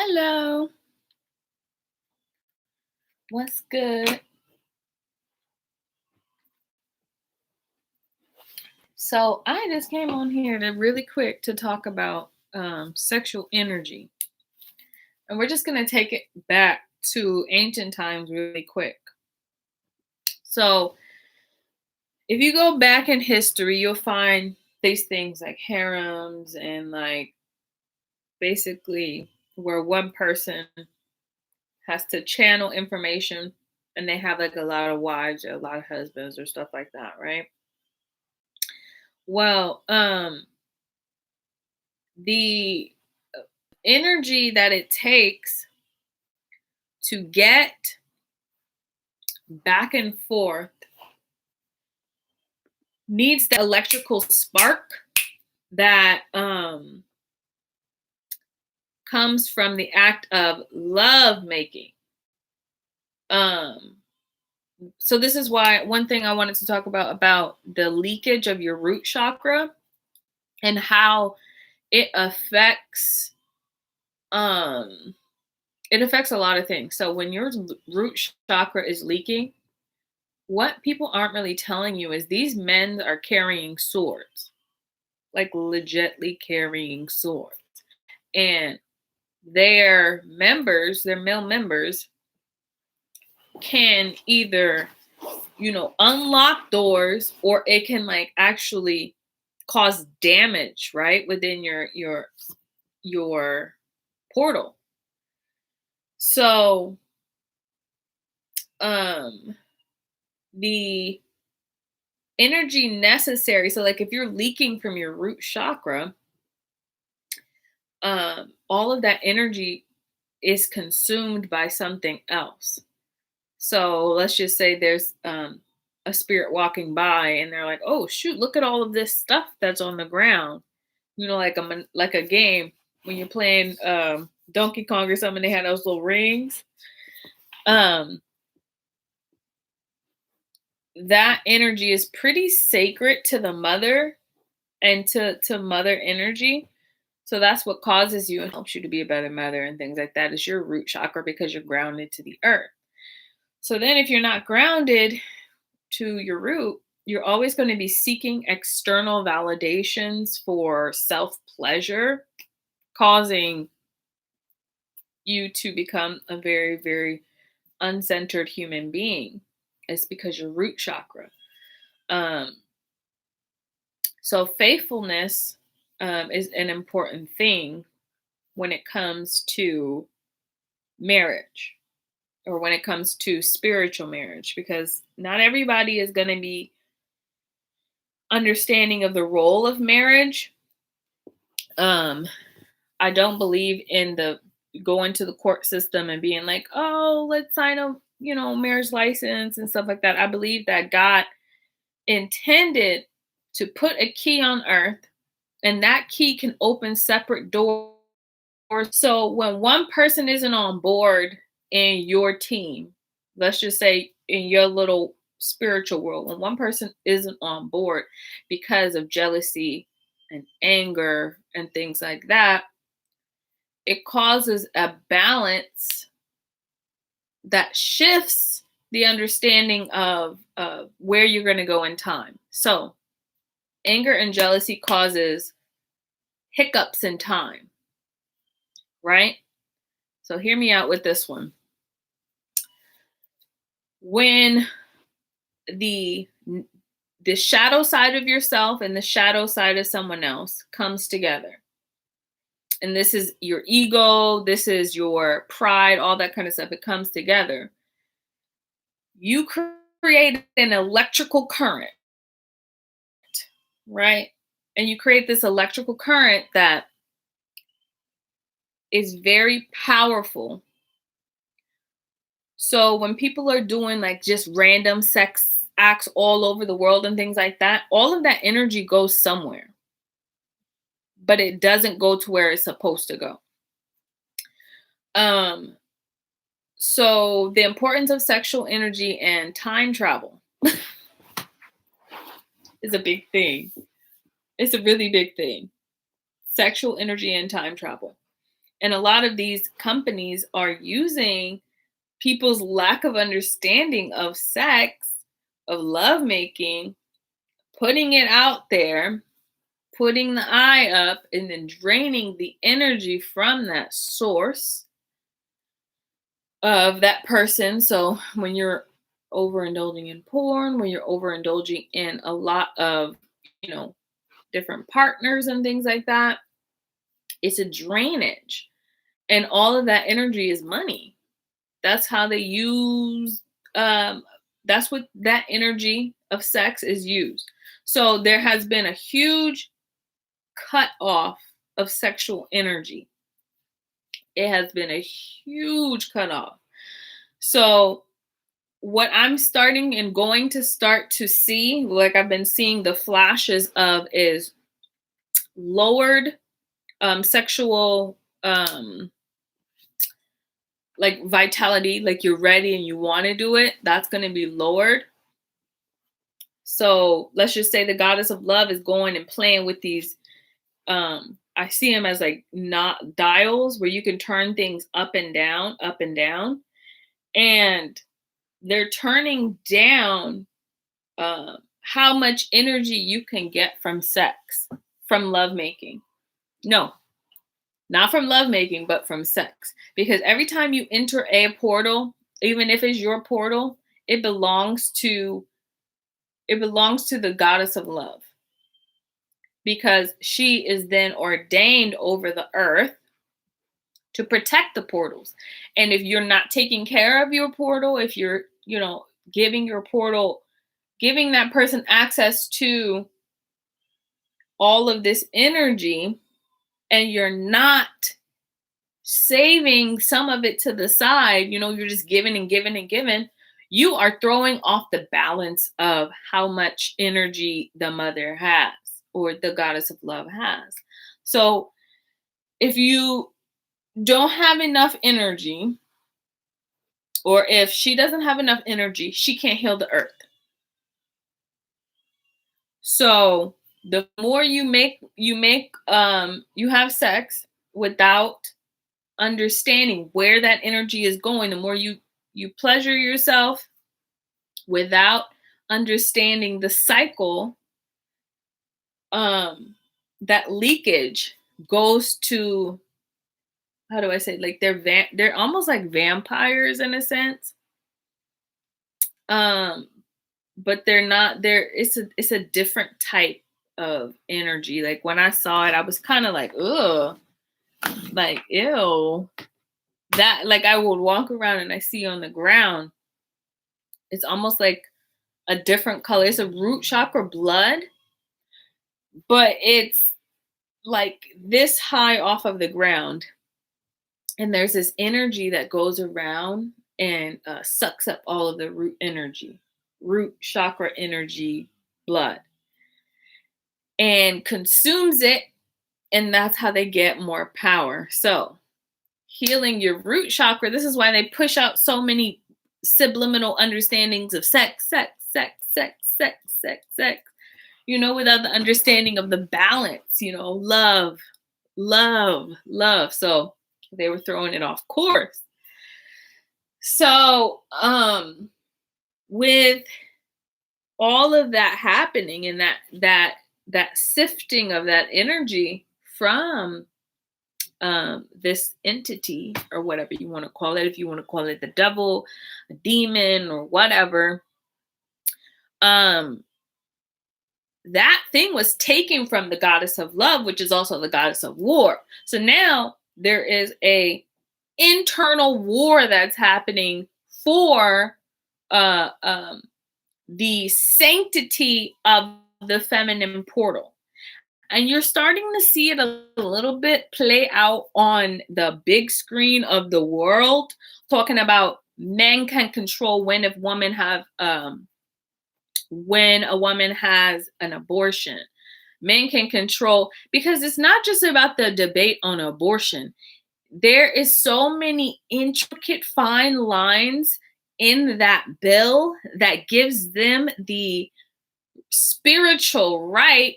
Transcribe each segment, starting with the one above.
Hello. What's good? So I just came on here to really quick to talk about sexual energy. And we're just going to take it back to ancient times really quick. So if you go back in history, you'll find these things like harems and like basically where one person has to channel information and they have like a lot of wives or a lot of husbands or stuff like that, right? Well, the energy that it takes to get back and forth needs the electrical spark that comes from the act of love making. Um, so this is why one thing I wanted to talk about the leakage of your root chakra and how it affects um it affects a lot of things. So when your root chakra is leaking, what people aren't really telling you is these men are carrying swords, like legitly carrying swords. And their male members, can either, unlock doors or it can like actually cause damage, right? Within your portal. So, um, the energy necessary. So like if you're leaking from your root chakra, all of that energy is consumed by something else. So let's just say there's a spirit walking by and they're like, oh shoot, look at all of this stuff that's on the ground. Like a game when you're playing Donkey Kong or something, they had those little rings. That energy is pretty sacred to the mother and to mother energy. So that's what causes you and helps you to be a better mother and things like that is your root chakra because you're grounded to the earth. So then if you're not grounded to your root, you're always going to be seeking external validations for self pleasure, causing you to become a very, very uncentered human being. It's because your root chakra. Um, so faithfulness is an important thing when it comes to marriage or when it comes to spiritual marriage, because not everybody is going to be understanding of the role of marriage. I don't believe in the going to the court system and being like, oh, let's sign a, marriage license and stuff like that. I believe that God intended to put a key on earth and that key can open separate doors. So when one person isn't on board in your team, let's just say in your little spiritual world, when one person isn't on board because of jealousy and anger and things like that, it causes a balance that shifts the understanding of where you're going to go in time. So anger and jealousy causes hiccups in time, right? So hear me out with this one. When the shadow side of yourself and the shadow side of someone else comes together, and this is your ego, this is your pride, all that kind of stuff, it comes together, you create an electrical current, right? And you create this electrical current that is very powerful. So when people are doing like just random sex acts all over the world and things like that, all of that energy goes somewhere, but it doesn't go to where it's supposed to go. So the importance of sexual energy and time travel is a big thing. It's a really big thing. Sexual energy and time travel. And a lot of these companies are using people's lack of understanding of sex, of lovemaking, putting it out there, putting the eye up, and then draining the energy from that source of that person. So when you're overindulging in porn, when you're overindulging in a lot of, you know, different partners and things like that, it's a drainage. And all of that energy is money. That's how they use, um, that's what that energy of sex is used. So there has been a huge cut off of sexual energy. It has been a huge cutoff. So what I'm starting and going to start to see, like I've been seeing the flashes of, is lowered sexual like vitality, like you're ready and you want to do it. That's going to be lowered. So let's just say the goddess of love is going and playing with these. I see them as like not dials where you can turn things up and down, up and down. And they're turning down how much energy you can get from sex, from lovemaking. No, not from lovemaking, but from sex. Because every time you enter a portal, even if it's your portal, it belongs to the goddess of love. Because she is then ordained over the earth to protect the portals. And if you're not taking care of your portal, if you're, giving your portal, giving that person access to all of this energy, and you're not saving some of it to the side, you're just giving and giving and giving, you are throwing off the balance of how much energy the mother has, or the goddess of love has. So if you don't have enough energy, or if she doesn't have enough energy, she can't heal the earth. So the more you have sex without understanding where that energy is going, the more you pleasure yourself without understanding the cycle, that leakage goes to, how do I say, like they're almost like vampires in a sense. But they're not there. It's a different type of energy. Like when I saw it, I was kind of like, ugh, like, ew. That, like, I would walk around and I see on the ground, it's almost like a different color. It's a root chakra blood, but it's like this high off of the ground. And there's this energy that goes around and sucks up all of the root energy, root chakra energy, blood, and consumes it. And that's how they get more power. So healing your root chakra, this is why they push out so many subliminal understandings of sex, without the understanding of the balance, love. So they were throwing it off course. So with all of that happening, and that sifting of that energy from this entity, or whatever you want to call it, if you want to call it the devil, a demon, or whatever, that thing was taken from the goddess of love, which is also the goddess of war. So now there is a internal war that's happening for the sanctity of the feminine portal. And you're starting to see it a little bit play out on the big screen of the world, talking about men can control when a woman has an abortion. Men can control, because it's not just about the debate on abortion. There is so many intricate fine lines in that bill that gives them the spiritual right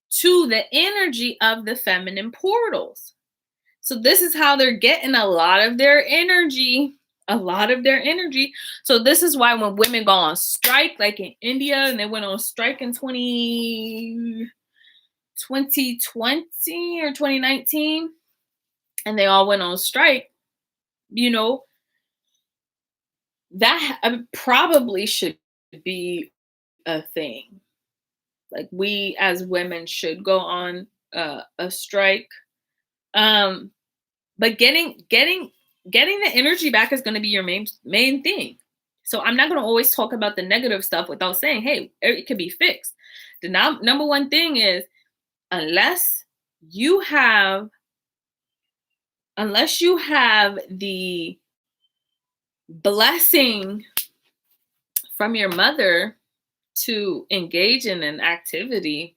to the energy of the feminine portals. So this is how they're getting a lot of their energy. A lot of their energy. So this is why when women go on strike, like in India, and they went on strike in 2020 or 2019, and they all went on strike, you know, that probably should be a thing. Like we as women should go on a strike. Um, but getting the energy back is going to be your main thing. So I'm not going to always talk about the negative stuff without saying, hey, it could be fixed. The number one thing is unless you have the blessing from your mother to engage in an activity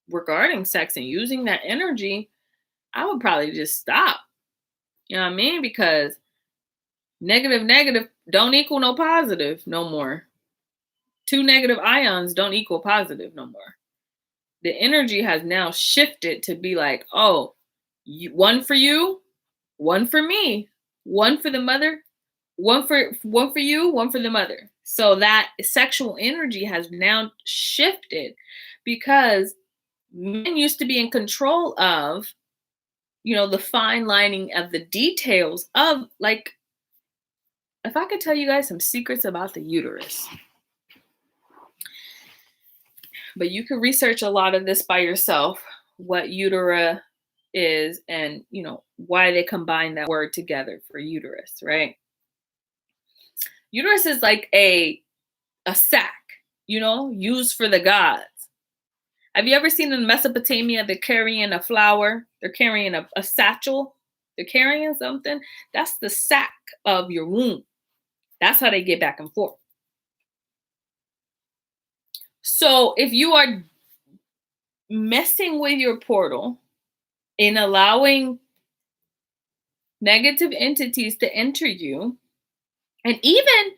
regarding sex and using that energy, I would probably just stop. You know what I mean? Because negative don't equal no positive no more. 2 negative ions don't equal positive no more. The energy has now shifted to be like, oh, one for you, one for me, one for the mother, one for you, one for the mother. So that sexual energy has now shifted because men used to be in control of, the fine lining of the details of, like, if I could tell you guys some secrets about the uterus, but you can research a lot of this by yourself, what utera is and, why they combine that word together for uterus, right? Uterus is like a sack, used for the gods. Have you ever seen in Mesopotamia, they're carrying a flower, they're carrying a satchel, they're carrying something? That's the sack of your womb. That's how they get back and forth. So if you are messing with your portal in allowing negative entities to enter you, and even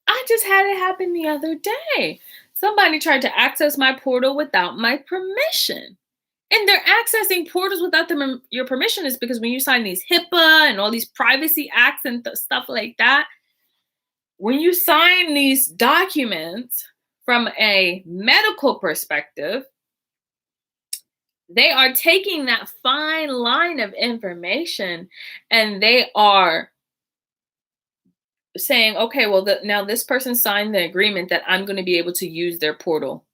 I just had it happen the other day. Somebody tried to access my portal without my permission. And they're accessing portals without your permission is because when you sign these HIPAA and all these privacy acts and stuff like that, when you sign these documents from a medical perspective, they are taking that fine line of information and they are saying, okay, well, now this person signed the agreement that I'm going to be able to use their portal.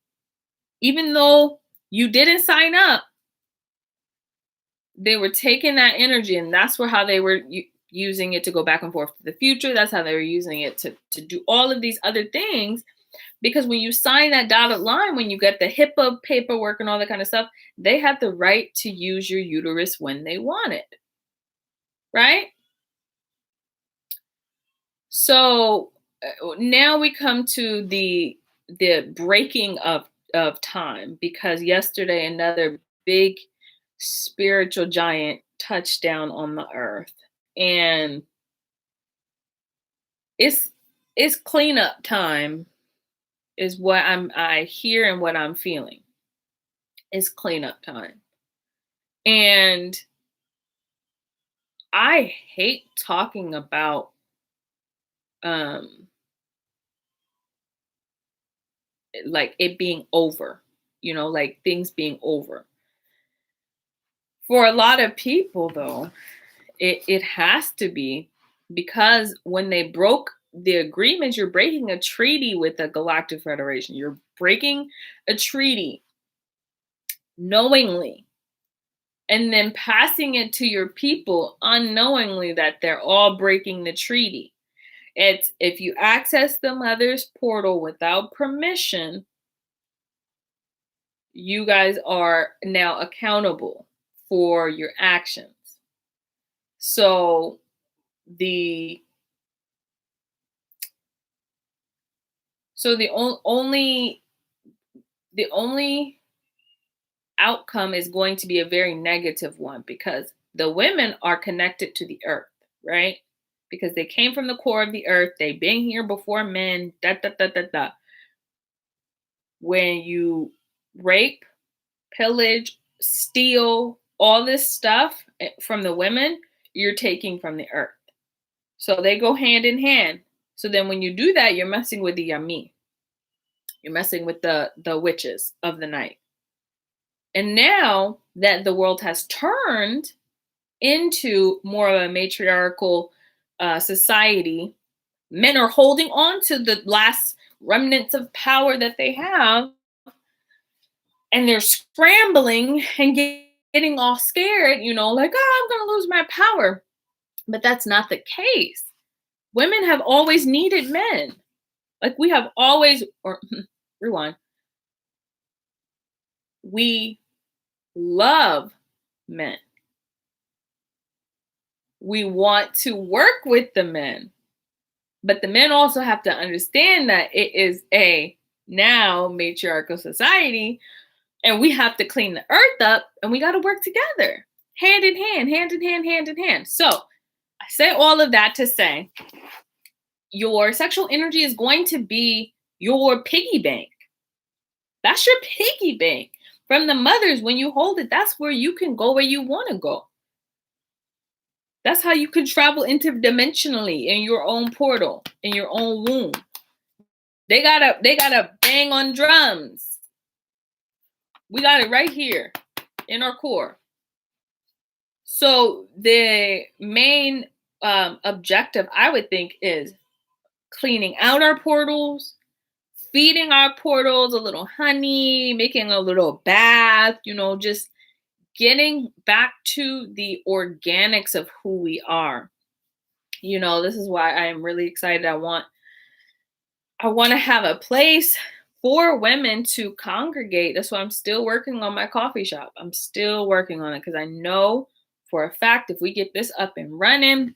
Even though you didn't sign up, they were taking that energy, and that's how they were using it to go back and forth to the future. That's how they were using it to do all of these other things. Because when you sign that dotted line, when you get the HIPAA paperwork and all that kind of stuff, they have the right to use your uterus when they want it. Right? So now we come to the breaking of time, because yesterday another big spiritual giant touched down on the earth, and it's cleanup time is what I hear and what I'm feeling. It's cleanup time. And I hate talking about like it being over, like things being over. For a lot of people, though, it has to be, because when they broke the agreement, you're breaking a treaty with the Galactic Federation. You're breaking a treaty knowingly and then passing it to your people unknowingly that they're all breaking the treaty. It's if you access the mother's portal without permission, you guys are now accountable for your actions. So the only outcome is going to be a very negative one, because the women are connected to the earth, right? Because they came from the core of the earth. They've been here before men. When you rape, pillage, steal, all this stuff, from the women, you're taking from the earth. So they go hand in hand. So then when you do that, you're messing with the yami. You're messing with the witches of the night. And now that the world has turned into more of a matriarchal society, men are holding on to the last remnants of power that they have, and they're scrambling and getting all scared, like, oh, I'm going to lose my power. But that's not the case. Women have always needed men. Like we have always, or rewind, we love men. We want to work with the men. But the men also have to understand that it is a now matriarchal society, and we have to clean the earth up, and we got to work together, hand in hand, hand in hand, hand in hand. So I say all of that to say your sexual energy is going to be your piggy bank. That's your piggy bank. From the mothers, when you hold it, that's where you can go where you want to go. That's how you can travel interdimensionally in your own portal, in your own womb. They gotta bang on drums. We got it right here in our core. So the main objective, I would think, is cleaning out our portals, feeding our portals a little honey, making a little bath, just getting back to the organics of who we are. This is why I am really excited. I want to have a place for women to congregate. That's why I'm still working on my coffee shop. I'm still working on it because I know for a fact if we get this up and running,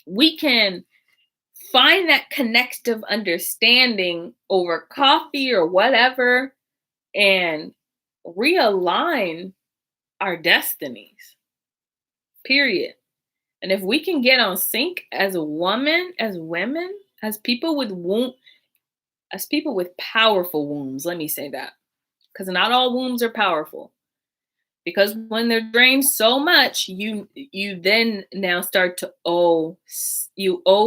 we can find that connective understanding over coffee or whatever and realign our destinies, period. And if we can get on sync as a woman, as women, as people with powerful wombs, let me say that, because not all wombs are powerful. Because when they're drained so much, you then now start to owe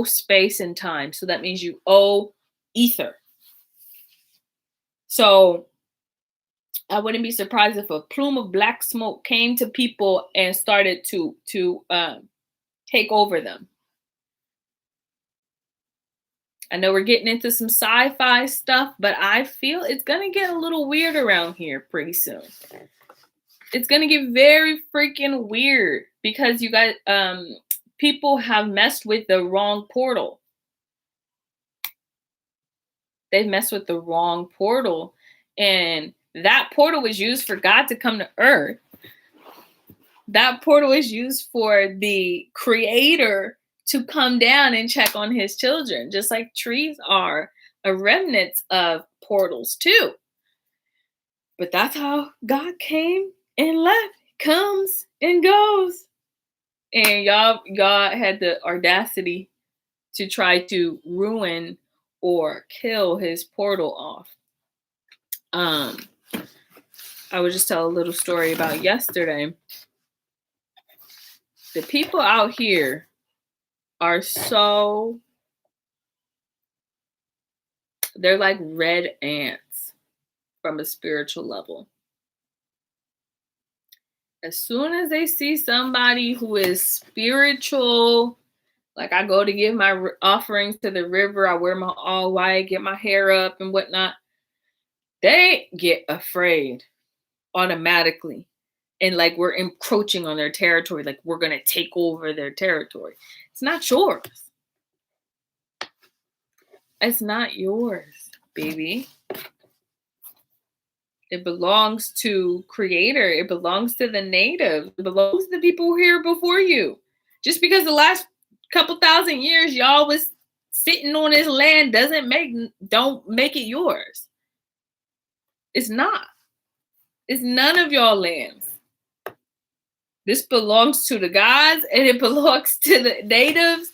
space and time. So that means you owe ether. So I wouldn't be surprised if a plume of black smoke came to people and started to take over them. I know we're getting into some sci-fi stuff, but I feel it's going to get a little weird around here pretty soon. It's going to get very freaking weird because you guys, people have messed with the wrong portal. They've messed with the wrong portal, and that portal was used for God to come to earth. That portal is used for the creator to come down and check on his children, just like trees are a remnant of portals too. But that's how God came and left, comes and goes. And y'all had the audacity to try to ruin or kill his portal off. I would just tell a little story about yesterday. The people out here are they're like red ants from a spiritual level. As soon as they see somebody who is spiritual, like I go to give my offerings to the river, I wear my all white, get my hair up and whatnot, they get afraid automatically. And like we're encroaching on their territory, like we're going to take over their territory. It's not yours. It's not yours, baby. It belongs to Creator. It belongs to the natives. It belongs to the people here before you. Just because the last couple thousand years y'all was sitting on this land don't make it yours. It's not. It's none of y'all lands. This belongs to the gods, and it belongs to the natives.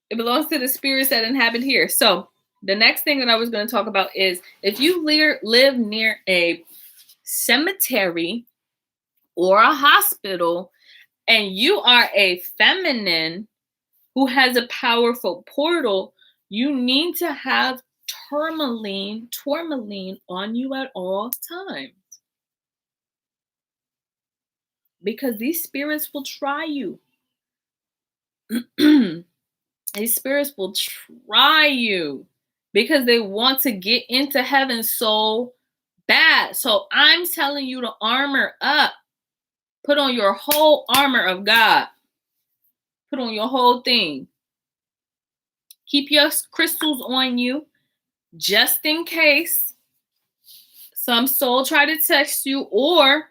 It belongs to the spirits that inhabit here. So the next thing that I was going to talk about is if you live near a cemetery or a hospital and you are a feminine who has a powerful portal, you need to have tourmaline on you at all times. Because these spirits will try you. These spirits will try you because they want to get into heaven so bad. So I'm telling you to armor up. Put on your whole armor of God. Put on your whole thing. Keep your crystals on you just in case some soul try to test you or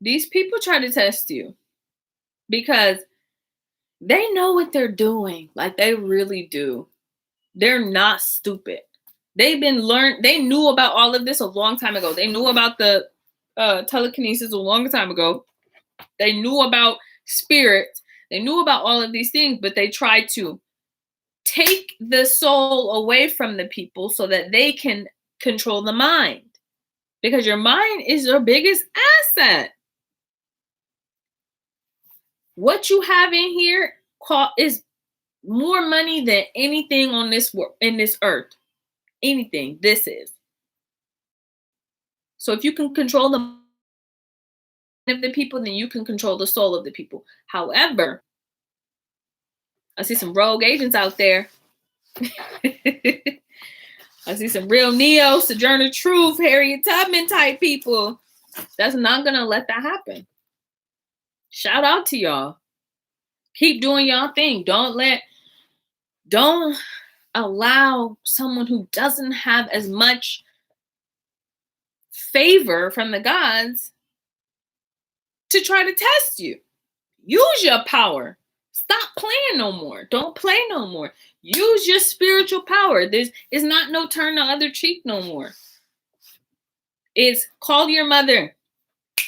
these people try to test you, because they know what they're doing. Like, they really do. They're not stupid. They knew about all of this a long time ago. They knew about the telekinesis a long time ago. They knew about spirits. They knew about all of these things, but they tried to take the soul away from the people so that they can control the mind. Because your mind is your biggest asset. What you have in here is more money than anything on this in this earth. Anything this is. So if you can control the mind of the people, then you can control the soul of the people. However, I see some rogue agents out there. I see some real Neo, Sojourner Truth, Harriet Tubman type people. That's not gonna let that happen. Shout out to y'all. Keep doing y'all thing. Don't allow someone who doesn't have as much favor from the gods to try to test you. Use your power. Stop playing no more. Don't play no more. Use your spiritual power. There's not no turn the other cheek no more. It's call your mother.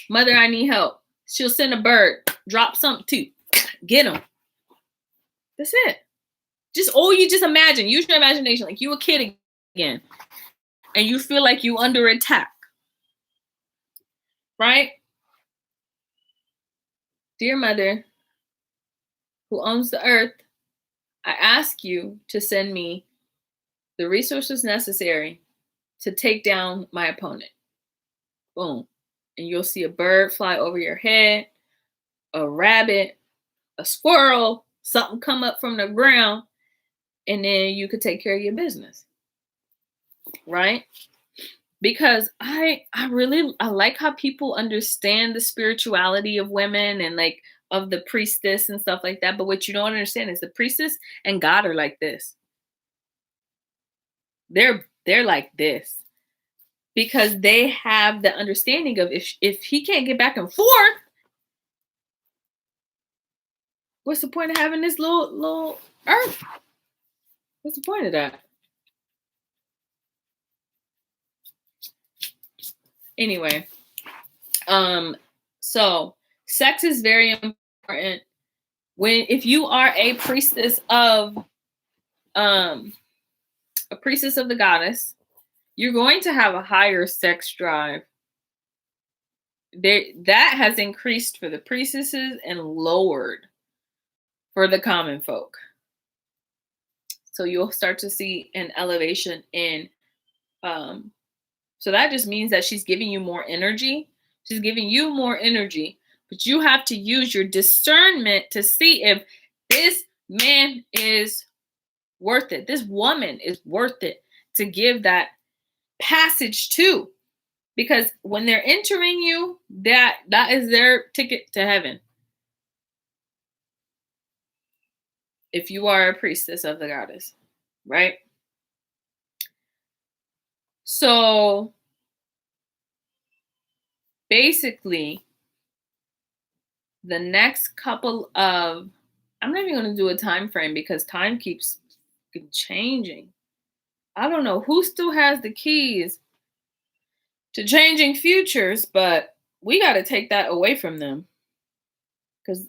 Mother, I need help. She'll send a bird. Drop something too. Get them. That's it. You just imagine. Use your imagination like you a kid again. And you feel like you under attack. Right? Dear Mother, who owns the earth, I ask you to send me the resources necessary to take down my opponent. Boom. And you'll see a bird fly over your head, a rabbit, a squirrel, something come up from the ground, and then you could take care of your business. Right? Because I like how people understand the spirituality of women and like of the priestess and stuff like that. But what you don't understand is the priestess and God are like this. They're like this. Because they have the understanding of if he can't get back and forth, what's the point of having this little earth? What's the point of that? Anyway, so sex is very important. If you are a priestess of the goddess, you're going to have a higher sex drive. That has increased for the priestesses and lowered for the common folk. So you'll start to see an elevation in so that just means that she's giving you more energy. She's giving you more energy, but you have to use your discernment to see if this man is worth it. This woman is worth it to give that passage to. Because when they're entering you, that is their ticket to heaven. If you are a priestess of the goddess, right? So basically, the next couple of, I'm not even going to do a time frame because time keeps changing. I don't know who still has the keys to changing futures, but we got to take that away from them. Because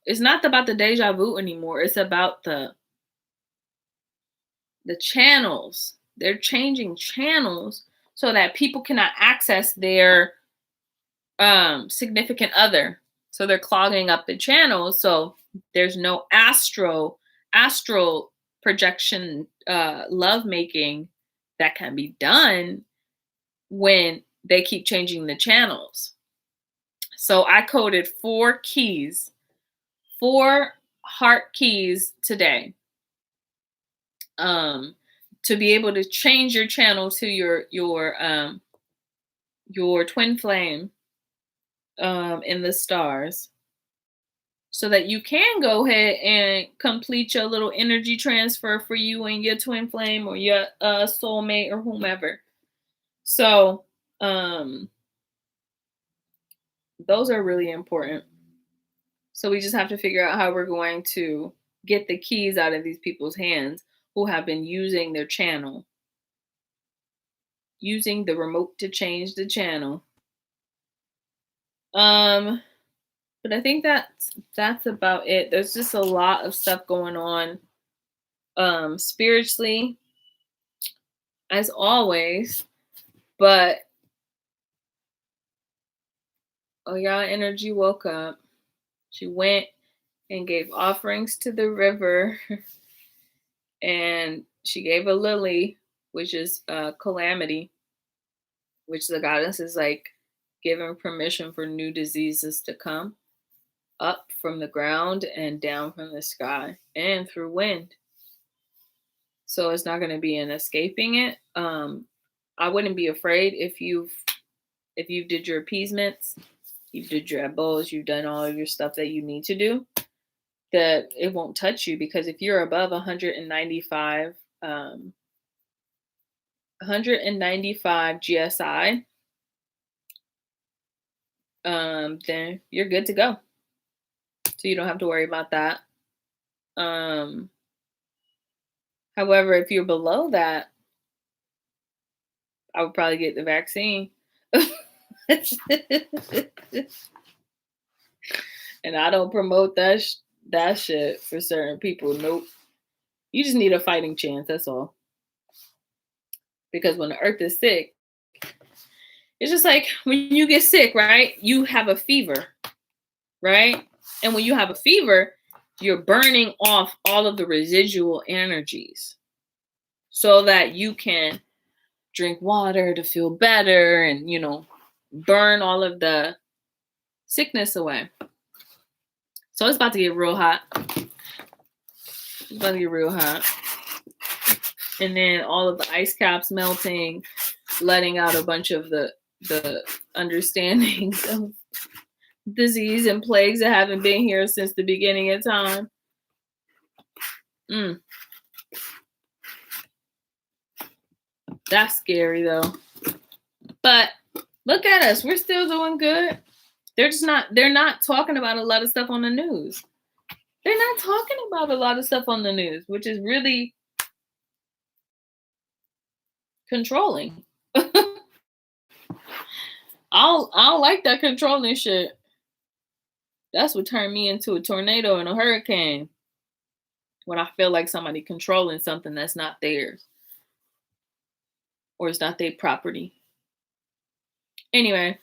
it's not about the deja vu anymore. It's about the channels. They're changing channels so that people cannot access their significant other. So they're clogging up the channels. So there's no astral projection love making that can be done when they keep changing the channels. So I coded 4 keys, 4 heart keys today, to be able to change your channel to your twin flame in the stars, so that you can go ahead and complete your little energy transfer for you and your twin flame or your soulmate or whomever. So those are really important. So we just have to figure out how we're going to get the keys out of these people's hands who have been using their channel, using the remote to change the channel. But I think that's about it. There's just a lot of stuff going on spiritually, as always. But Oya energy woke up. She went and gave offerings to the river. And she gave a lily, which is calamity, which the goddess is like giving permission for new diseases to come up from the ground and down from the sky and through wind. So it's not going to be an escaping it. I wouldn't be afraid if you did your appeasements, you did your ebos, you've done all of your stuff that you need to do, that it won't touch you. Because if you're above 195 GSI, then you're good to go. So you don't have to worry about that. However, if you're below that, I would probably get the vaccine. And I don't promote that shit for certain people. Nope. You just need a fighting chance. That's all. Because when the earth is sick, it's just like when you get sick, right? You have a fever, right? And when you have a fever, you're burning off all of the residual energies so that you can drink water to feel better and, burn all of the sickness away. So it's about to get real hot. It's about to get real hot. And then all of the ice caps melting, letting out a bunch of the understandings of disease and plagues that haven't been here since the beginning of time. That's scary though. But look at us. We're still doing good. They're not talking about a lot of stuff on the news. They're not talking about a lot of stuff on the news, which is really controlling. I don't like that controlling shit. That's what turned me into a tornado and a hurricane. When I feel like somebody controlling something that's not theirs. Or it's not their property. Anyway,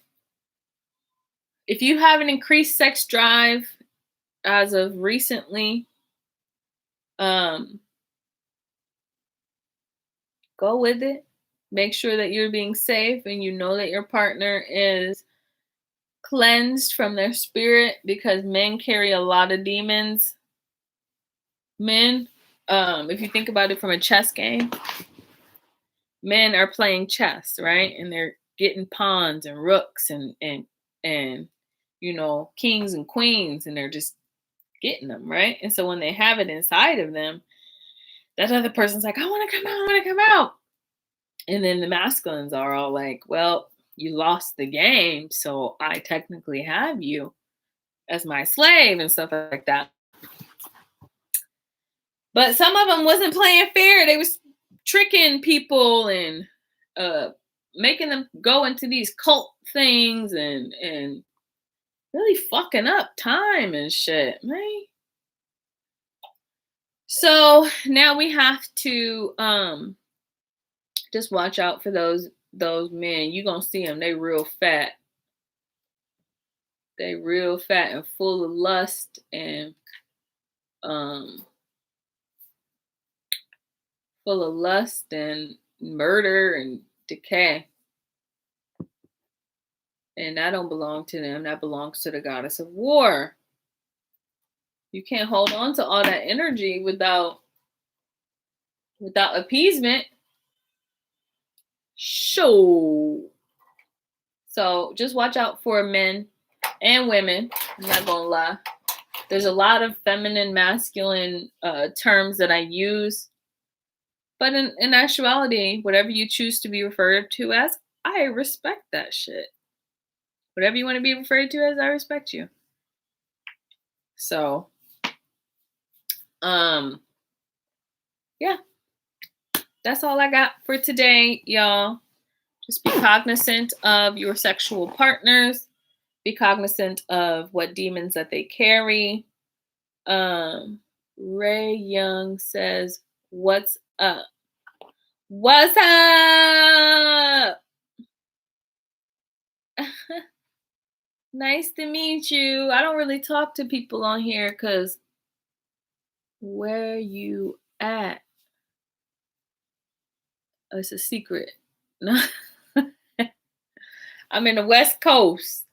if you have an increased sex drive as of recently, go with it. Make sure that you're being safe and you know that your partner is cleansed from their spirit, because men carry a lot of demons. Men, if you think about it from a chess game, men are playing chess, right? And they're getting pawns and rooks and kings and queens, and they're just getting them, right? And so when they have it inside of them, that other person's like, I want to come out, I want to come out. And then the masculines are all like, well, you lost the game, so I technically have you as my slave and stuff like that. But some of them wasn't playing fair. They was tricking people and making them go into these cult things and really fucking up time and shit, right? So now we have to just watch out for those men. You gonna see them, they real fat. They real fat and full of lust and um full of lust and murder and decay. And that don't belong to them. That belongs to the goddess of war. You can't hold on to all that energy without appeasement. So just watch out for men and women. I'm not gonna lie. There's a lot of feminine, masculine terms that I use. But in actuality, whatever you choose to be referred to as, I respect that shit. Whatever you want to be referred to as, I respect you. So, yeah. That's all I got for today, y'all. Just be cognizant of your sexual partners. Be cognizant of what demons that they carry. Ray Young says, "What's up? What's up? Nice to meet you. I don't really talk to people on here because where you at? Oh, it's a secret. No, I'm in the West Coast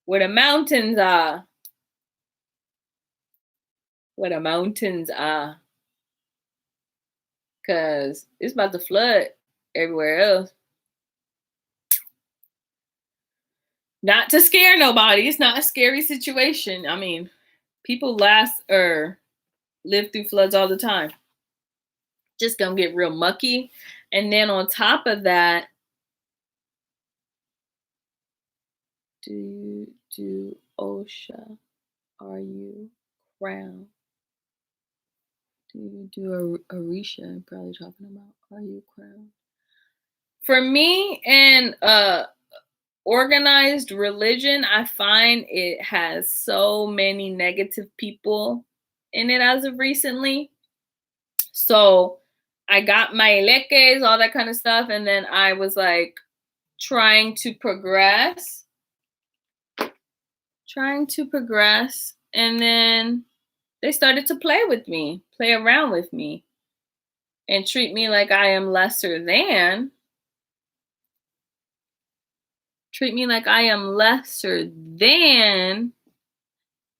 where the mountains are. Where the mountains are. Because it's about to flood everywhere else. Not to scare nobody. It's not a scary situation. I mean, people live through floods all the time. Just gonna get real mucky. And then on top of that, do OSHA? Are you crowned? Do you do Orisha? I'm probably talking about. Are you crowned? For me and organized religion, I find it has so many negative people in it as of recently. So I got my leques, all that kind of stuff, and then I was like trying to progress, and then they started to play around with me, and treat me like I am lesser than.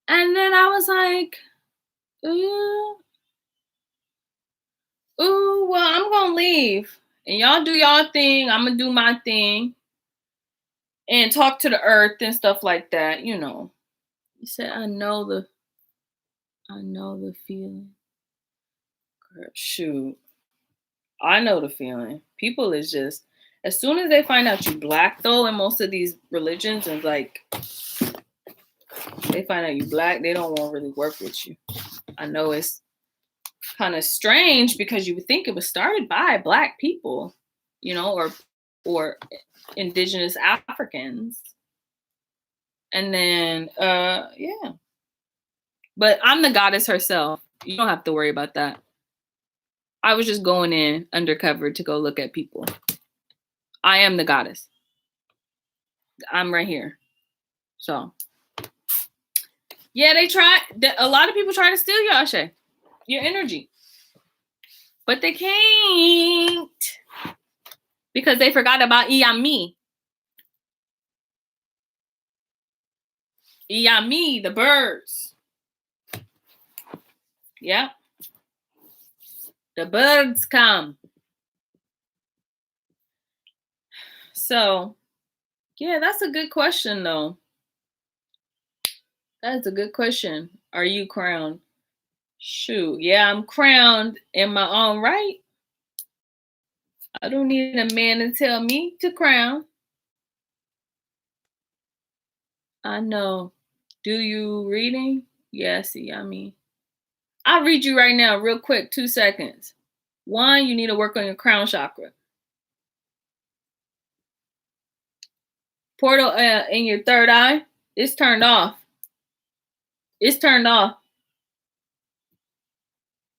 And then I was like, ooh, well, I'm gonna leave. And y'all do y'all thing. I'm gonna do my thing. And talk to the earth and stuff like that, you know. He said, I know the feeling. Girl, shoot. I know the feeling. People is just, as soon as they find out you black though, in most of these religions, and like they find out you black, they don't want to really work with you. I know it's kind of strange because you would think it was started by black people, you know, or indigenous Africans. And then yeah. But I'm the goddess herself. You don't have to worry about that. I was just going in undercover to go look at people. I am the goddess. I'm right here. So yeah, a lot of people try to steal your Ashe, your energy. But they can't. Because they forgot about Iyami. Iyami, the birds. Yeah. The birds come. So, yeah, that's a good question, though. That's a good question. Are you crowned? Shoot, yeah, I'm crowned in my own right. I don't need a man to tell me to crown. I know. Do you reading? Yeah, see, I mean, I'll read you right now, real quick, 2 seconds. 1, you need to work on your crown chakra. Portal in your third eye, it's turned off. It's turned off.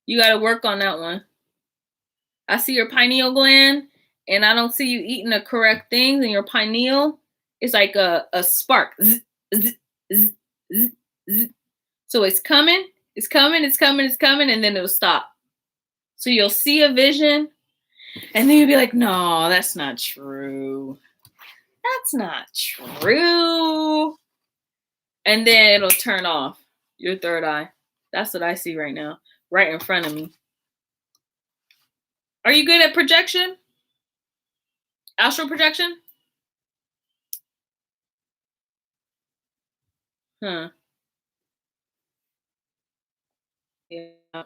You got to work on that one. I see your pineal gland, and I don't see you eating the correct things in your pineal. It's like a spark. Zzz, zzz. zzz, zzz, zzz. So it's coming, it's coming, it's coming, it's coming, and then it'll stop. So you'll see a vision, and then you'll be like, no, that's not true. That's not true. And then it'll turn off your third eye. That's what I see right now, right in front of me. Are you good at projection? Astral projection? Huh. Yeah.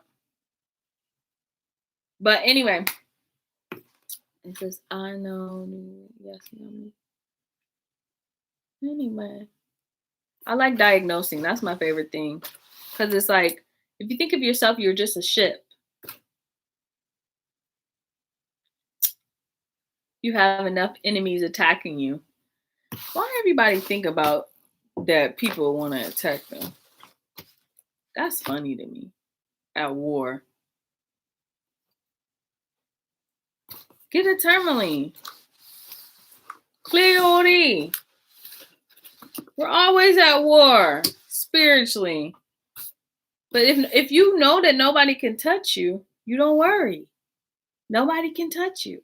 But anyway, it says, I know. Yes, mommy. Anyway, I like diagnosing. That's my favorite thing. Because it's like, if you think of yourself, you're just a ship. You have enough enemies attacking you. Why everybody think about that people want to attack them? That's funny to me. At war. Get a tourmaline. Clearly. We're always at war, spiritually. But if you know that nobody can touch you, you don't worry. Nobody can touch you.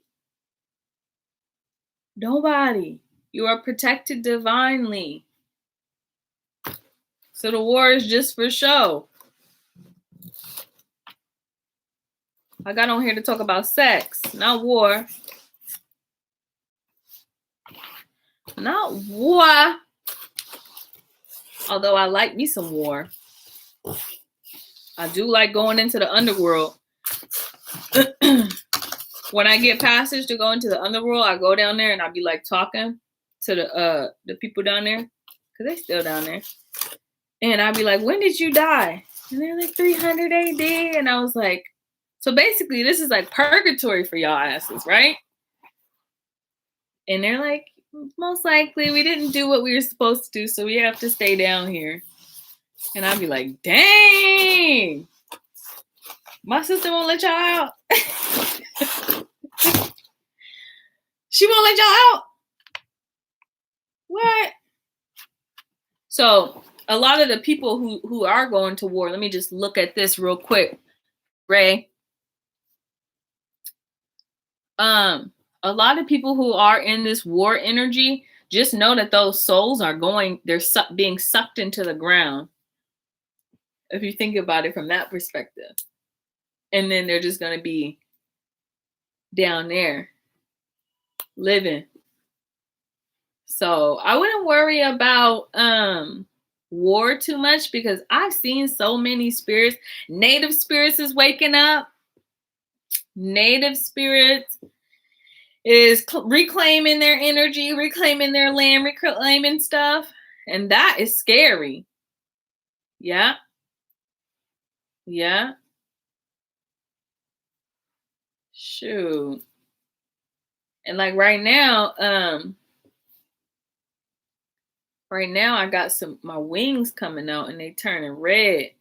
Nobody. You are protected divinely. So the war is just for show. I got on here to talk about sex, not war. Not war. Although I like me some war. I do like going into the underworld. When I get passage to go into the underworld, I go down there and I be like talking to the people down there, because they still down there. And I'd be like, when did you die? And they're like 300 AD. And I was like, so basically this is like purgatory for y'all asses, right? And they're like, most likely we didn't do what we were supposed to do, so we have to stay down here. And I'd be like, dang, my sister won't let y'all out. She won't let y'all out. What? So a lot of the people who are going to war, let me just look at this real quick, Ray. A lot of people who are in this war energy, just know that those souls are being sucked into the ground. If you think about it from that perspective. And then they're just going to be down there living. So I wouldn't worry about war too much, because I've seen so many spirits. Native spirits is waking up. Native spirits is reclaiming their energy, reclaiming their land, reclaiming stuff. And that is scary. Yeah. Yeah. Shoot. And like right now I got my wings coming out and they turning red.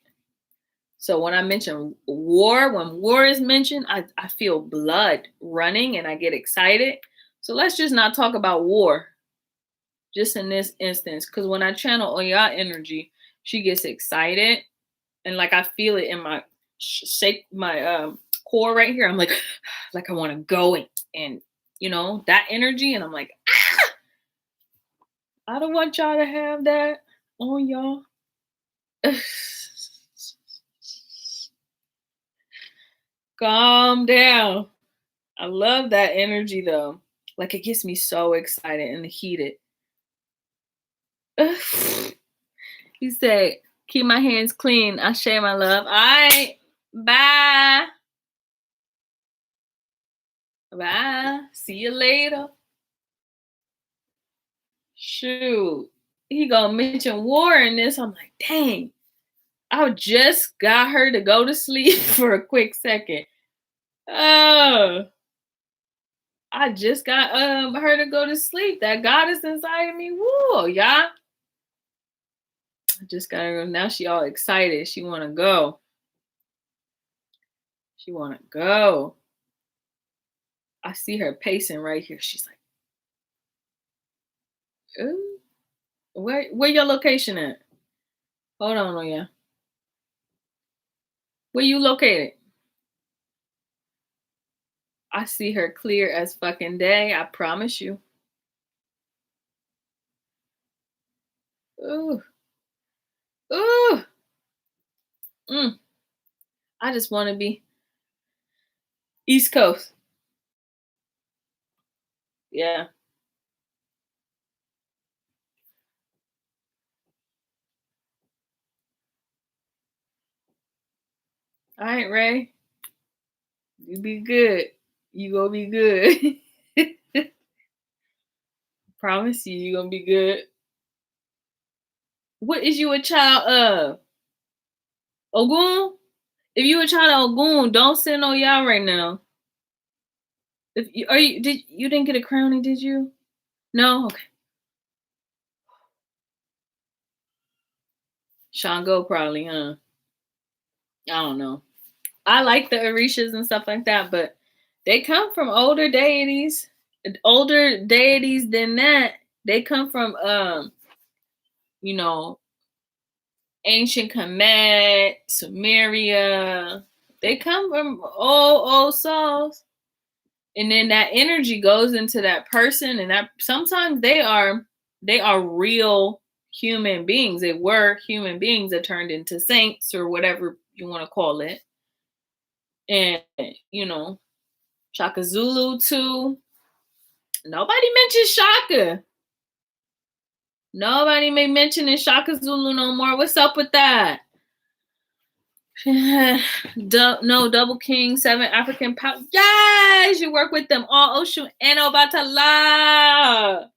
So when I mention war, when war is mentioned, I feel blood running and I get excited. So let's just not talk about war just in this instance. Because when I channel Oya energy, she gets excited. And like I feel it in my core right here. I'm like I want to go and you know, that energy. And I'm like, ah! I don't want y'all to have that on y'all. Calm down. I love that energy though. Like it gets me so excited and heated. You say, keep my hands clean. I share my love. All right. Bye. Bye. See you later. Shoot. He gonna mention war in this. I'm like, dang. I just got her to go to sleep for a quick second. Oh. I just got her to go to sleep. That goddess inside of me. Woo, y'all. I just got her. Now she all excited. She want to go. She want to go. I see her pacing right here. She's like, ooh. Where your location at? Hold on, oh yeah. Where you located? I see her clear as fucking day. I promise you. Ooh, ooh. Mm. I just want to be East Coast. Yeah. All right, Ray. You be good. You gonna be good. Promise you, you gonna be good. What is you a child of? Ogun? If you a child of Ogun, don't send on y'all right now. If you are you didn't get a crowning, did you? No? Okay. Shango probably, huh? I don't know. I like the Orishas and stuff like that, but they come from older deities. Older deities than that. They come from you know, ancient Kemet, Sumeria. They come from old souls. And then that energy goes into that person, and that sometimes they are real human beings. They were human beings that turned into saints or whatever you want to call it. And Shaka Zulu too. Nobody mentions Shaka. Nobody may mention in Shaka Zulu no more. What's up with that? No, Double King, 7 African power. Yes, you work with them all. Oshun and Obatala.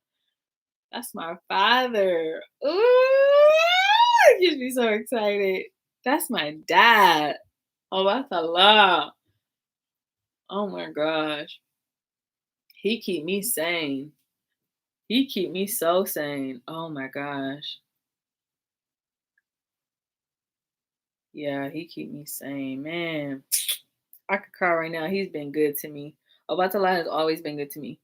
That's my father. Ooh, it gets me so excited. That's my dad. Obatala. Oh my gosh. He keep me sane. He keep me so sane. Oh my gosh. Yeah, he keep me sane. Man, I could cry right now. He's been good to me. Obatala has always been good to me.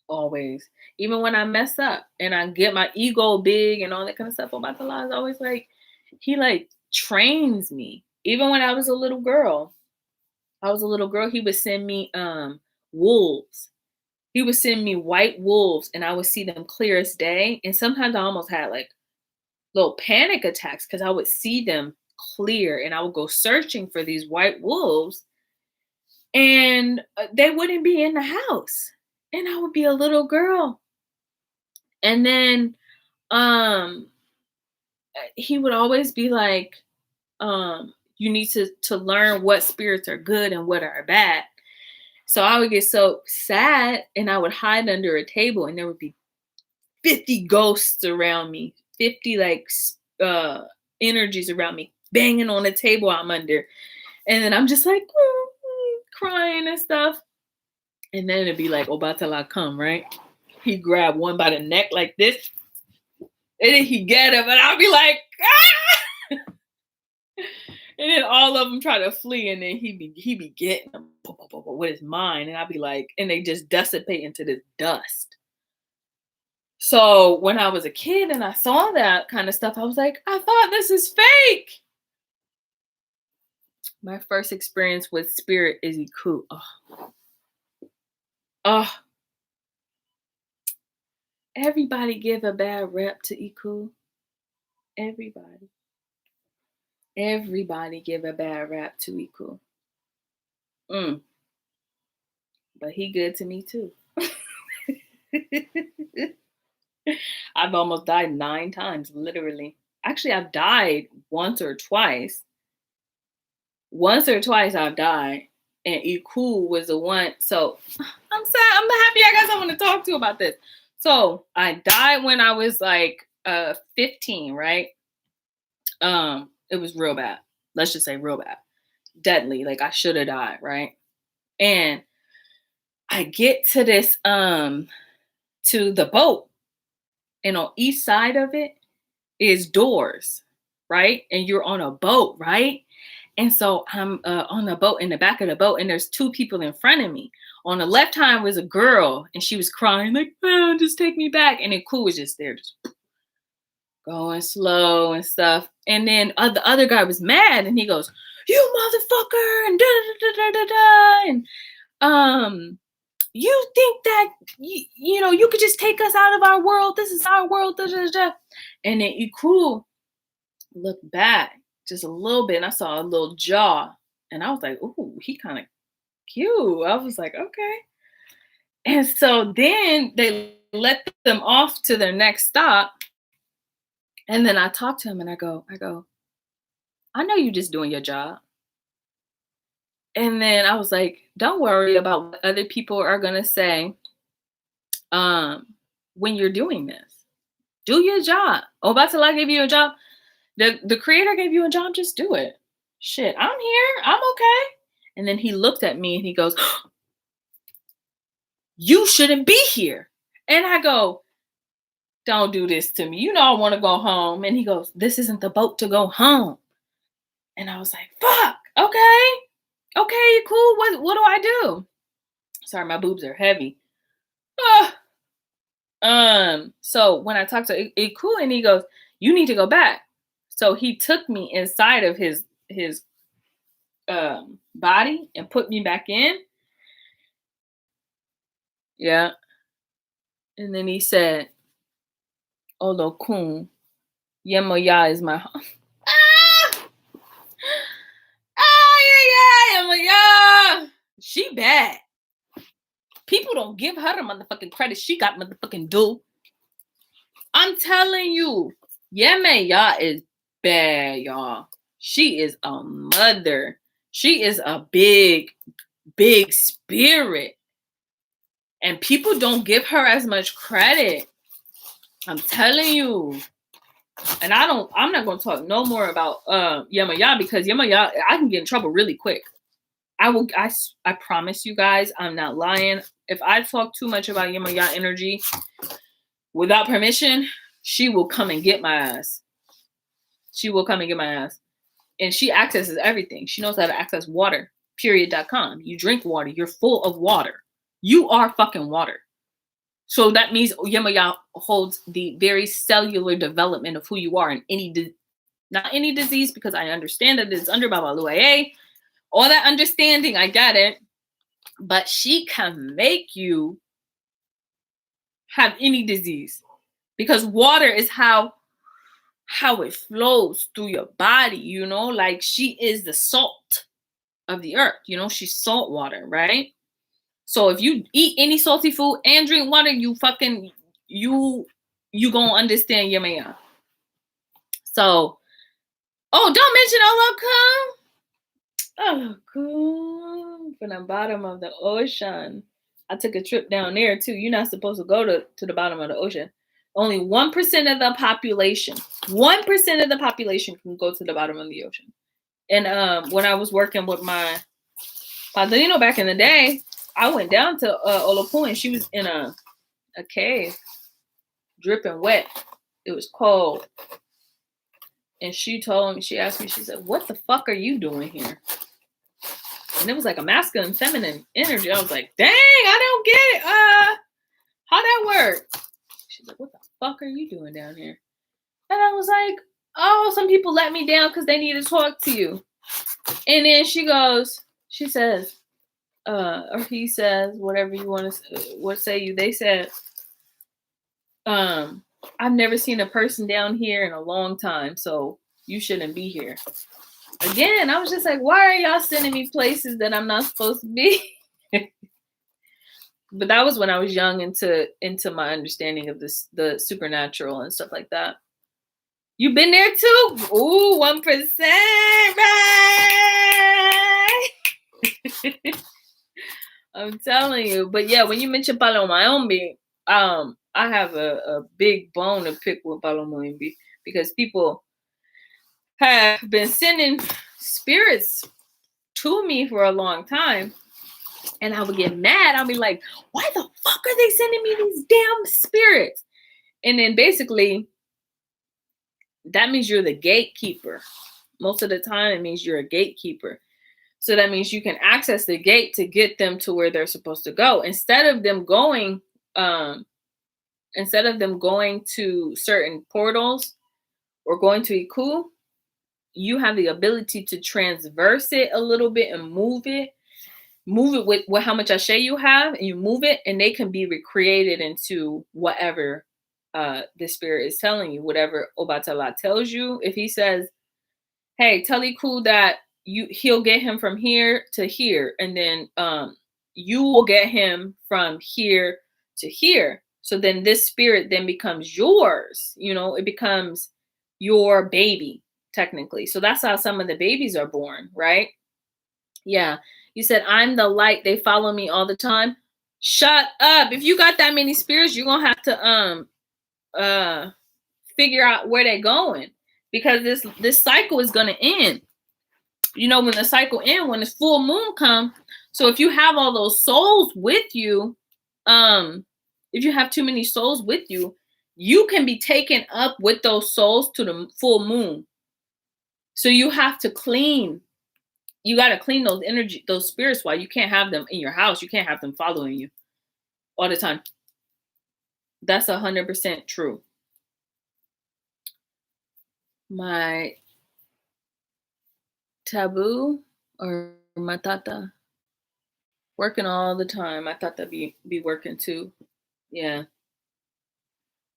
Always. Even when I mess up and I get my ego big and all that kind of stuff, Obatala is always like, he like trains me. Even when I was a little girl, he would send me wolves. He would send me white wolves and I would see them clear as day. And sometimes I almost had like little panic attacks because I would see them clear and I would go searching for these white wolves and they wouldn't be in the house. And I would be a little girl. And then um he would always be like, you need to learn what spirits are good and what are bad. So I would get so sad and I would hide under a table and there would be 50 ghosts around me, 50 like energies around me banging on the table I'm under. And then I'm just like crying and stuff. And then it'd be like, Obatala come, right? He'd grab one by the neck like this. And then he'd get him and I'll be like, ah! And then all of them try to flee, and then he be getting them with his mind, and I'd be like, and they just dissipate into this dust. So when I was a kid and I saw that kind of stuff, I was like, I thought this is fake. My first experience with spirit is Iku. Oh, everybody give a bad rep to Iku. Everybody give a bad rap to Iku. But he good to me too. I've almost died 9 times, literally. Actually, I've died once or twice. Once or twice I've died. And Iku was the one. So I'm sad. I'm happy I got someone to talk to about this. So I died when I was like 15, right? It was real bad. Let's just say real bad. Deadly. Like I should have died, right? And I get to this to the boat. And on each side of it is doors, right? And you're on a boat, right? And so I'm on the boat, in the back of the boat, and there's 2 people in front of me. On the left hand was a girl, and she was crying like, "Oh, just take me back." And then Cool was just there. going slow and stuff. And then the other guy was mad and he goes, "You motherfucker," and da da da da da da. And you think that you could just take us out of our world? This is our world. Da, da, da. And then Iku looked back just a little bit and I saw a little jaw. And I was like, ooh, he kind of cute. I was like, okay. And so then they let them off to their next stop. And then I talked to him and I go, I know you just doing your job. And then I was like, don't worry about what other people are gonna say when you're doing this. Do your job. Obatala gave you a job. The creator gave you a job, just do it. Shit, I'm here. I'm okay. And then he looked at me and he goes, you shouldn't be here. And I go, don't do this to me. You know I want to go home. And he goes, this isn't the boat to go home. And I was like, fuck, okay, cool. What do I do? Sorry, my boobs are heavy. So when I talked to Iku and he goes, you need to go back. So he took me inside of his body and put me back in. Yeah. And then he said, Olokun, Yemoya is my home. Yemoya. She bad. People don't give her the motherfucking credit she got motherfucking due. I'm telling you, Yemoya is bad, y'all. She is a mother. She is a big, big spirit. And people don't give her as much credit. I'm telling you. And I'm not going to talk no more about Yemoya because Yemoya, I can get in trouble really quick. I promise you guys, I'm not lying. If I talk too much about Yemoya energy without permission, she will come and get my ass. She will come and get my ass. And she accesses everything. She knows how to access water, period.com. You drink water. You're full of water. You are fucking water. So that means Yemoya holds the very cellular development of who you are in not any disease, because I understand that it's under Baba Luaye. All that understanding, I get it. But she can make you have any disease. Because water is how it flows through your body, like she is the salt of the earth, she's salt water, right? So if you eat any salty food and drink water, you gonna understand Yemoya. So, don't mention Olokun from the bottom of the ocean. I took a trip down there too. You're not supposed to go to the bottom of the ocean. Only 1% of the population, 1% of the population can go to the bottom of the ocean. And when I was working with my padrino back in the day, I went down to Olokun and she was in a cave, dripping wet. It was cold. And she asked me, she said, what the fuck are you doing here? And it was like a masculine, feminine energy. I was like, dang, I don't get it. How that work? She's like, what the fuck are you doing down here? And I was like, oh, some people let me down because they need to talk to you. And then she says, or he says, whatever you want to, what say you? They said, I've never seen a person down here in a long time, so you shouldn't be here. Again, I was just like, why are y'all sending me places that I'm not supposed to be? But that was when I was young into my understanding of the supernatural and stuff like that. You been there too? Ooh, 1%, right? I'm telling you. But yeah, when you mention Palo Mayombe, I have a big bone to pick with Palo Mayombe because people have been sending spirits to me for a long time. And I would get mad. I'll be like, why the fuck are they sending me these damn spirits? And then basically, that means you're the gatekeeper. Most of the time, it means you're a gatekeeper. So that means you can access the gate to get them to where they're supposed to go. Instead of them going to certain portals, or going to Iku, you have the ability to transverse it a little bit and move it with how much ashe you have, and you move it, and they can be recreated into whatever the spirit is telling you, whatever Obatala tells you. If he says, hey, tell Iku that he'll get him from here to here, and then you will get him from here to here. So then this spirit then becomes yours, it becomes your baby, technically. So that's how some of the babies are born, right? Yeah. You said, I'm the light. They follow me all the time. Shut up. If you got that many spirits, you're gonna have to figure out where they're going, because this cycle is gonna end. When the cycle ends, when this full moon comes. So if you have all those souls with you, if you have too many souls with you, you can be taken up with those souls to the full moon. So you have to clean. You got to clean those spirits while you can't have them in your house. You can't have them following you all the time. That's 100% true. My taboo or matata working all the time. I thought that'd be working too. Yeah.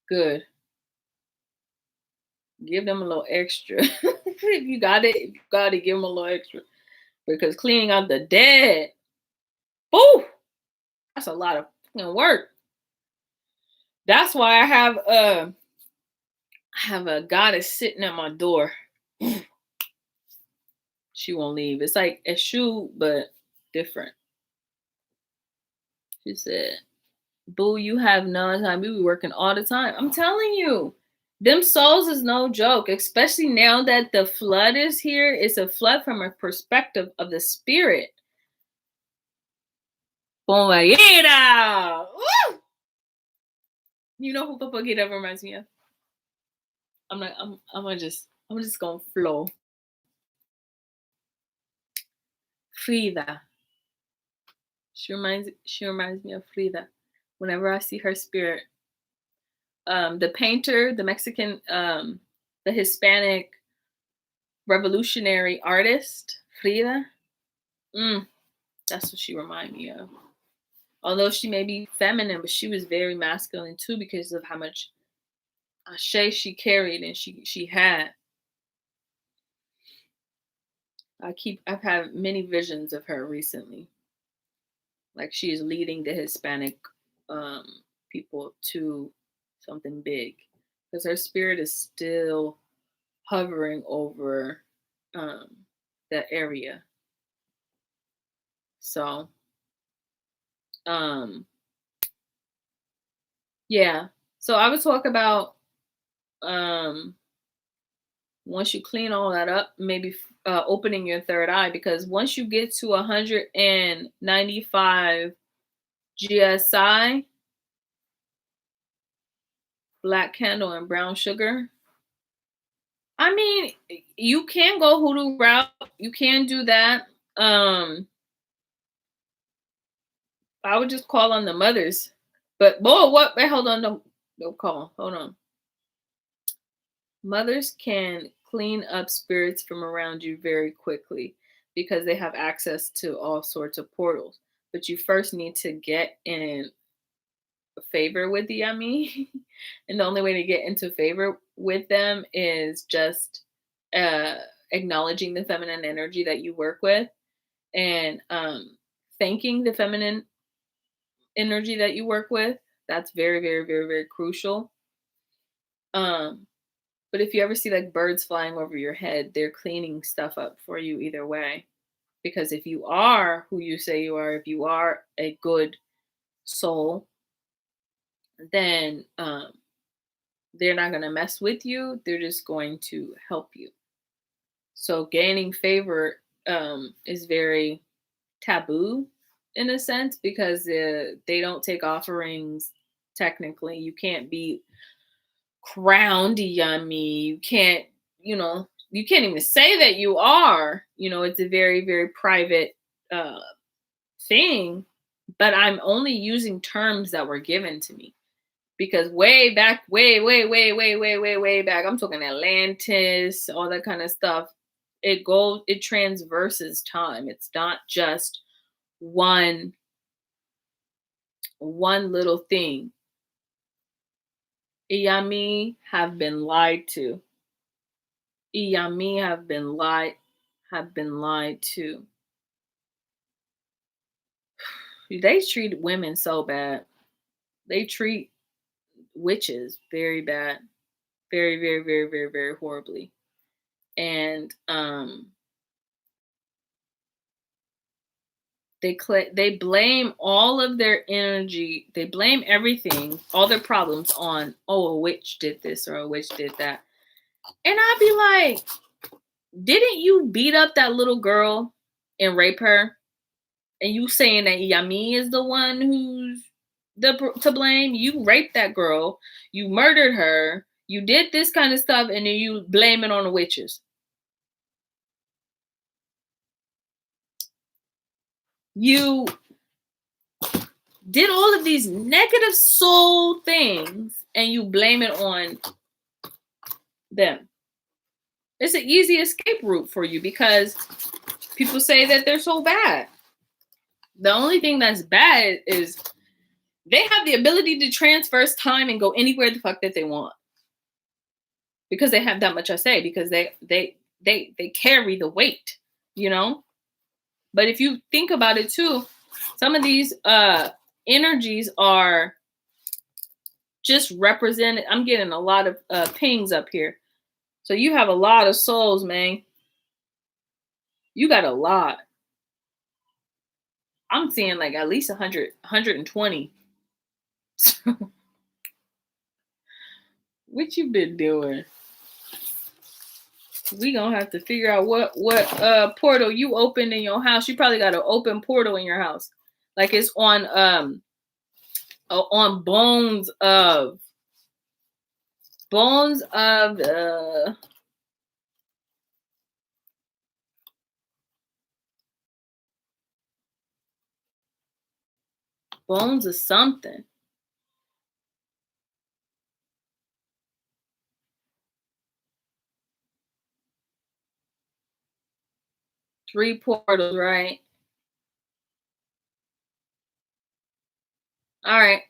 Good. Give them a little extra. If you got it, give them a little extra. Because cleaning out the dead, woo, that's a lot of work. That's why I have a goddess sitting at my door. She won't leave. It's like a shoe, but different. She said, boo, you have no time. We be working all the time. I'm telling you, them souls is no joke, especially now that the flood is here. It's a flood from a perspective of the spirit. Bombayera! Woo! You know who Papagita reminds me of? I'm just gonna flow. Frida. She reminds me of Frida. Whenever I see her spirit. The painter, the Mexican, the Hispanic revolutionary artist, Frida. That's what she reminds me of. Although she may be feminine, but she was very masculine too, because of how much ashe she carried and she had. I've had many visions of her recently. Like she is leading the Hispanic people to something big, because her spirit is still hovering over that area. So yeah. So I would talk about once you clean all that up, maybe opening your third eye, because once you get to 195 GSI, black candle and brown sugar. I mean, you can go hoodoo route. You can do that. I would just call on the mothers. But boy, what? Wait, hold on. Don't call. Hold on. Mothers can clean up spirits from around you very quickly because they have access to all sorts of portals. But you first need to get in favor with the yummy. And the only way to get into favor with them is just acknowledging the feminine energy that you work with, and thanking the feminine energy that you work with. That's very, very, very, very crucial. But if you ever see like birds flying over your head, they're cleaning stuff up for you either way. Because if you are who you say you are, if you are a good soul, then they're not going to mess with you. They're just going to help you. So gaining favor is very taboo in a sense, because they don't take offerings. Technically, you can't be crowned yummy. You can't even say that you are. It's a very, very private thing. But I'm only using terms that were given to me. Because way back, way back, I'm talking Atlantis, all that kind of stuff. It transverses time. It's not just one little thing. Iyami have been lied to. Iyami have been lied to. They treat women so bad. They treat witches very bad. Very, very, very, very, very horribly. And they blame all of their energy, they blame everything, all their problems on, oh, a witch did this or a witch did that. And I'd be like, didn't you beat up that little girl and rape her? And you saying that Yami is the one who's to blame? You raped that girl, you murdered her, you did this kind of stuff, and then you blame it on the witches. You did all of these negative soul things and you blame it on them. It's an easy escape route for you because people say that they're so bad. The only thing that's bad is they have the ability to transverse time and go anywhere the fuck that they want. Because they have that much I say, because they carry the weight, you know? But if you think about it too, some of these energies are just represented. I'm getting a lot of pings up here. So you have a lot of souls, man. You got a lot. I'm seeing like at least 100, 120. What you been doing? We gonna have to figure out what portal you opened in your house. You probably got an open portal in your house, like it's on bones of bones of something. Three portals, right? All right.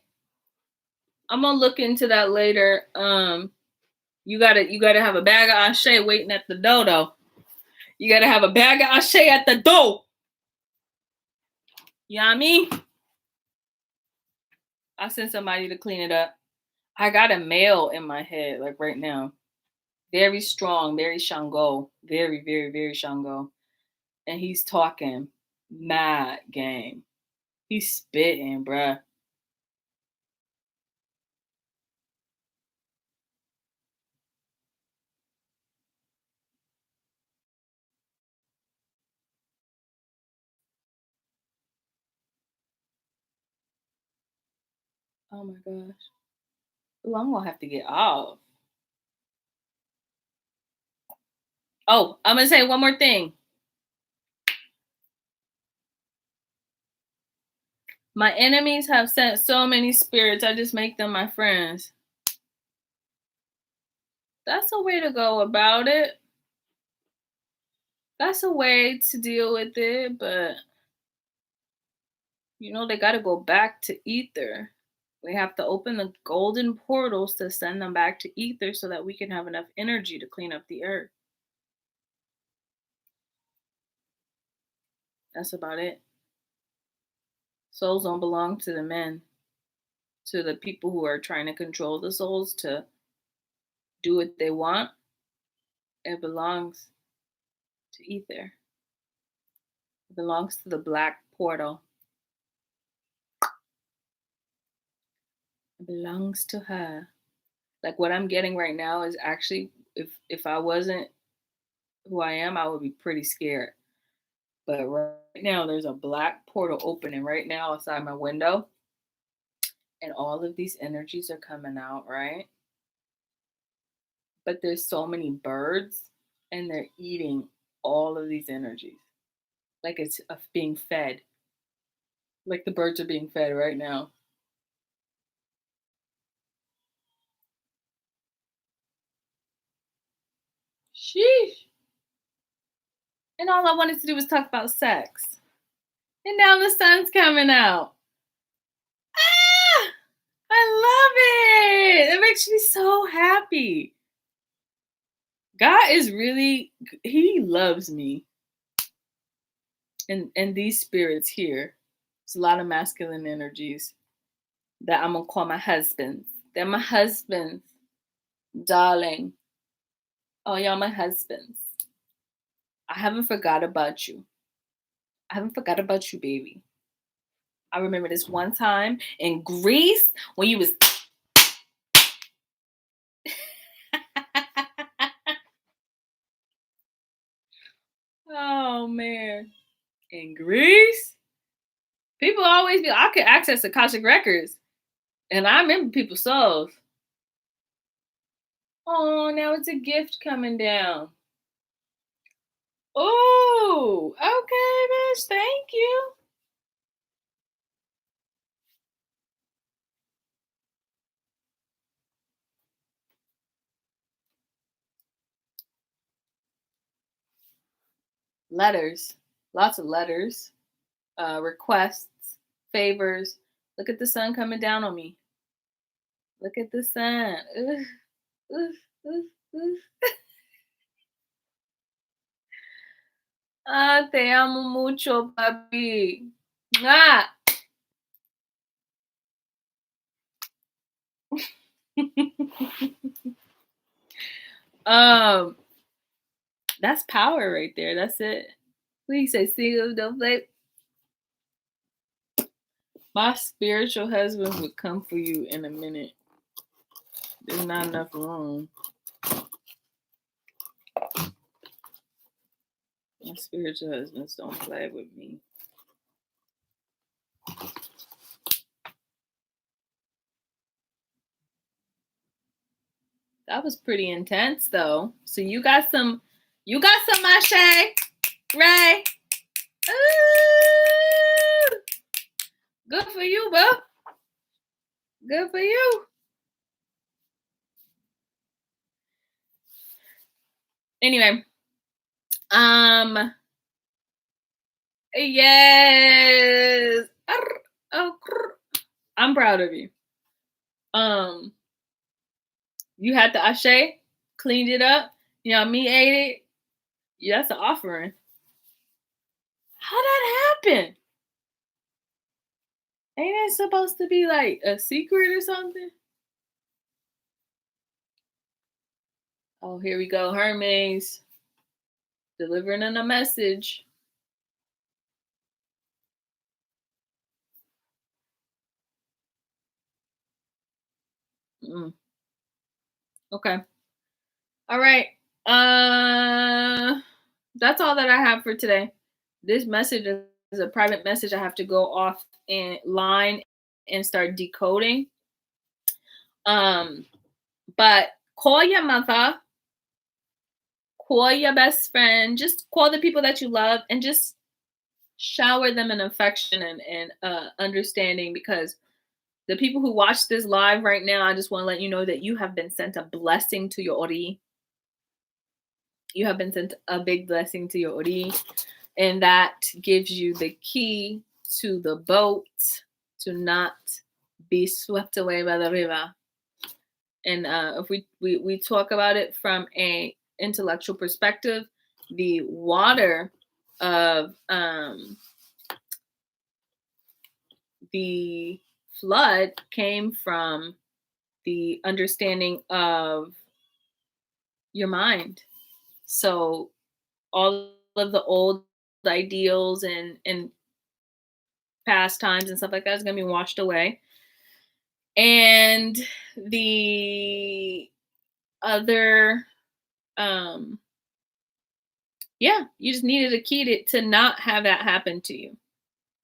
I'm gonna look into that later. You gotta have a bag of Ashe waiting at the dodo. You gotta have a bag of Ashe at the door. You know what I mean? I'll send somebody to clean it up. I got a male in my head, like right now. Very strong, very Shango. Very, very, very Shango. And he's talking mad game. He's spitting, bruh. Oh my gosh. Ooh, I'm gonna have to get off. Oh, I'm gonna say one more thing. My enemies have sent so many spirits, I just make them my friends. That's a way to go about it. That's a way to deal with it, but you know, they got to go back to ether. We have to open the golden portals to send them back to ether so that we can have enough energy to clean up the earth. That's about it. Souls don't belong to the men, to the people who are trying to control the souls to do what they want. It belongs to ether. It belongs to the black portal. It belongs to her. Like what I'm getting right now is actually, if I wasn't who I am, I would be pretty scared. But right now there's a black portal opening right now outside my window. And all of these energies are coming out, right? But there's so many birds and they're eating all of these energies. Like it's being fed. Like the birds are being fed right now. Sheesh. And all I wanted to do was talk about sex. And now the sun's coming out. Ah! I love it. It makes me so happy. God is really, he loves me. And these spirits here, it's a lot of masculine energies that I'm gonna call my husbands. They're my husbands, darling. Oh, y'all my husbands. I haven't forgot about you. I haven't forgot about you, baby. I remember this one time in Greece when you was oh man. In Greece. People always be I could access Akashic Records. And I remember people's souls. Oh, now it's a gift coming down. Oh, okay, bitch. Thank you. Letters. Lots of letters. Requests. Favors. Look at the sun coming down on me. Look at the sun. Oof, oof, oof, oof. Ah, te amo mucho, papi. Ah. um, that's power right there. That's it. We say single, don't play. My spiritual husband would come for you in a minute. There's not enough room. My spiritual husbands don't play with me. That was pretty intense though. So you got some Ashe, Ray. Ooh, good for you, bro. Good for you. Anyway, yes. I'm proud of you. You had the Ashe, cleaned it up. You know, me ate it. Yeah, that's an offering. How that happen? Ain't it supposed to be like a secret or something? Oh, here we go, Hermes. Delivering in a message. Okay. All right. That's all that I have for today. This message is a private message. I have to go off in line and start decoding. But call your mother, call your best friend, just call the people that you love and just shower them in affection and understanding, because the people who watch this live right now, I just want to let you know that you have been sent a blessing to your Ori. You have been sent a big blessing to your Ori, and that gives you the key to the boat to not be swept away by the river. And if we talk about it from a intellectual perspective, the water of the flood came from the understanding of your mind. So all of the old ideals and past times and stuff like that is going to be washed away. And the other, you just needed a key to not have that happen to you.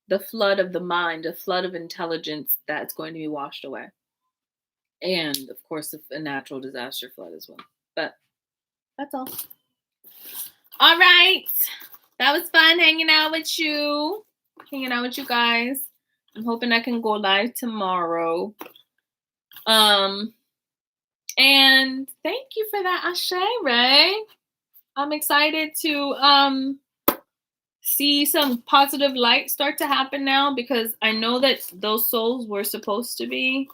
The flood of the mind, the flood of intelligence that's going to be washed away. And of course, a natural disaster flood as well. But that's all. All right. That was fun hanging out with you guys. I'm hoping I can go live tomorrow. And thank you for that, Ashe, Ray. I'm excited to see some positive light start to happen now, because I know that those souls were supposed to be,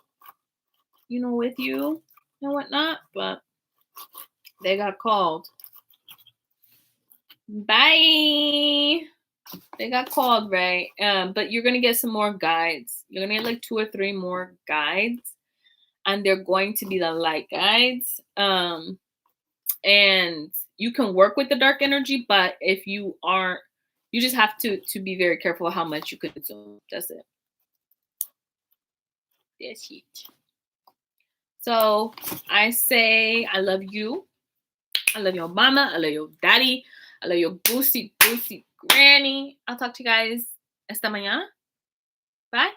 with you and whatnot, but they got called. Bye. They got called, right? But you're gonna get some more guides. You're gonna get like 2 or 3 more guides, and they're going to be the light guides. And you can work with the dark energy, but if you aren't, you just have to be very careful how much you consume. That's it. That's it. So I say I love you. I love your mama. I love your daddy. I love your goosey granny. I'll talk to you guys esta mañana. Bye.